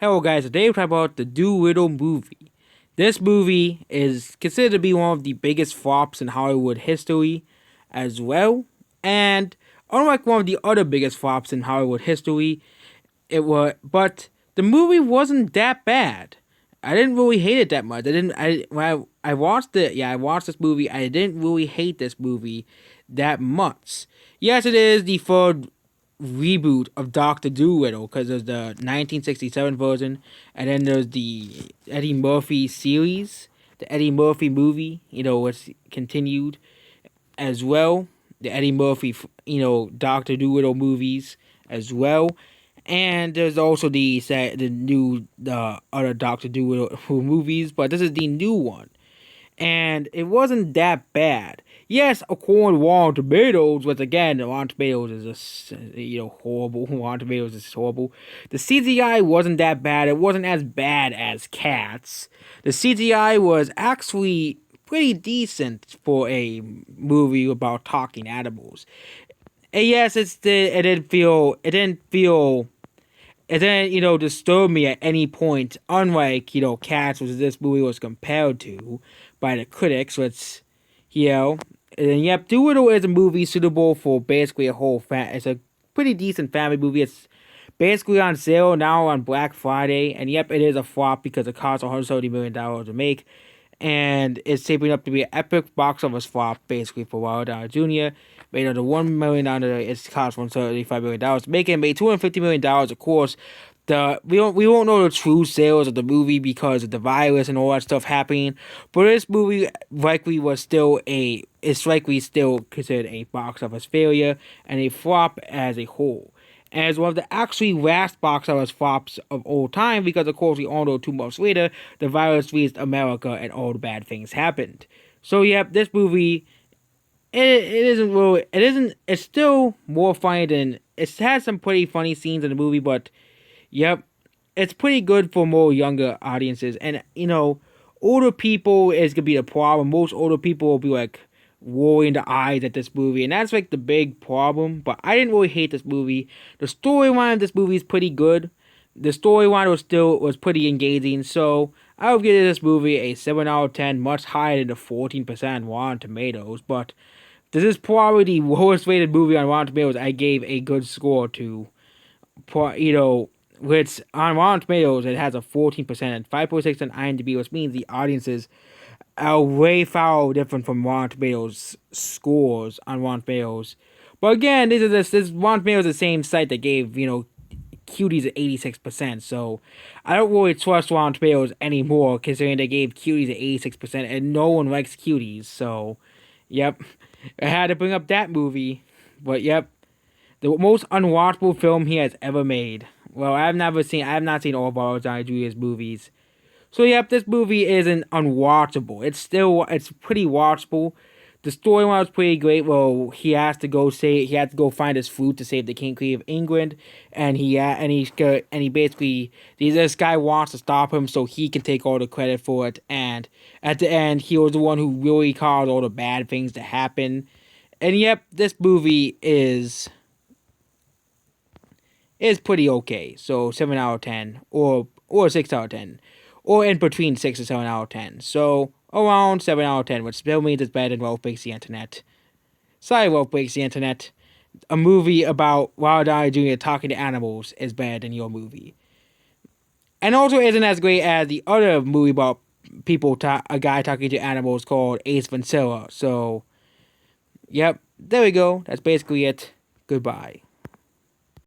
Hello guys, today we're talking about the Dolittle movie. This movie is considered to be one of the biggest flops in Hollywood history as well. And unlike one of the other biggest flops in Hollywood history, but the movie wasn't that bad. I didn't really hate it that much. When I watched it, I watched this movie. I didn't really hate this movie that much. Yes, it is the third reboot of Doctor Dolittle because there's the 1967 version, and then there's the Eddie Murphy series, the Eddie Murphy movie. It's continued as well. The Eddie Murphy, Doctor Dolittle movies as well. And there's also the other Doctor Dolittle movies, but this is the new one, and it wasn't that bad. Yes, according to Rotten Tomatoes, which again, Rotten Tomatoes is just horrible. Rotten Tomatoes is horrible. The CGI wasn't that bad. It wasn't as bad as Cats. The CGI was actually pretty decent for a movie about talking animals. And yes, it didn't disturb me at any point, unlike, Cats, which this movie was compared to by the critics, which, and yep, Dolittle is a movie suitable for basically it's a pretty decent family movie. It's basically on sale now on Black Friday, and yep, it is a flop because it cost $170 million to make, and it's shaping up to be an epic box office flop, basically, for Robert Downey Jr. Made under $1 million, it's cost $135 million to make it. Made $250 million, of course. We won't know the true sales of the movie because of the virus and all that stuff happening. But this movie it's likely still considered a box office failure and a flop as a whole. As one of the actually last box office flops of all time, because of course we all know 2 months later the virus reached America and all the bad things happened. So yep, this movie it's still more funny than it has some pretty funny scenes in the movie, but yep, it's pretty good for more younger audiences. And older people is gonna be the problem. Most older people will be like rolling their eyes at this movie, and that's like the big problem. But I didn't really hate this movie. The storyline of this movie is pretty good. The storyline was pretty engaging, so I would give this movie a 7 out of 10, much higher than the 14% Rotten Tomatoes. But this is probably the lowest rated movie on Rotten Tomatoes I gave a good score to. Which on Rotten Tomatoes it has a 14% and 5.6 on IMDb, which means the audiences are way far different from Rotten Tomatoes scores on Rotten Tomatoes. But again, this Rotten Tomatoes is the same site that gave Cuties at 86%. So I don't really trust Rotten Tomatoes anymore, considering they gave Cuties at 86% and no one likes Cuties. So yep, I had to bring up that movie. But yep, the most unwatchable film he has ever made. Well, I have not seen all of Robert Downey Jr.'s movies. So yep, this movie isn't unwatchable. It's pretty watchable. The storyline was pretty great. Well, he had to go find his fruit to save the King Queen of England, and this guy wants to stop him so he can take all the credit for it. And at the end, he was the one who really caused all the bad things to happen. And yep, this movie is pretty okay. So 7 out of 10 or 6 out of 10. Or in between 6 and 7 out of 10. So around 7 out of 10, which still means it's better than Wolf Breaks the Internet. Sorry, Wolf Breaks the Internet. A movie about Robert Downey Jr. talking to animals is better than your movie. And also isn't as great as the other movie about a guy talking to animals called Ace Ventura. So, yep, there we go. That's basically it. Goodbye.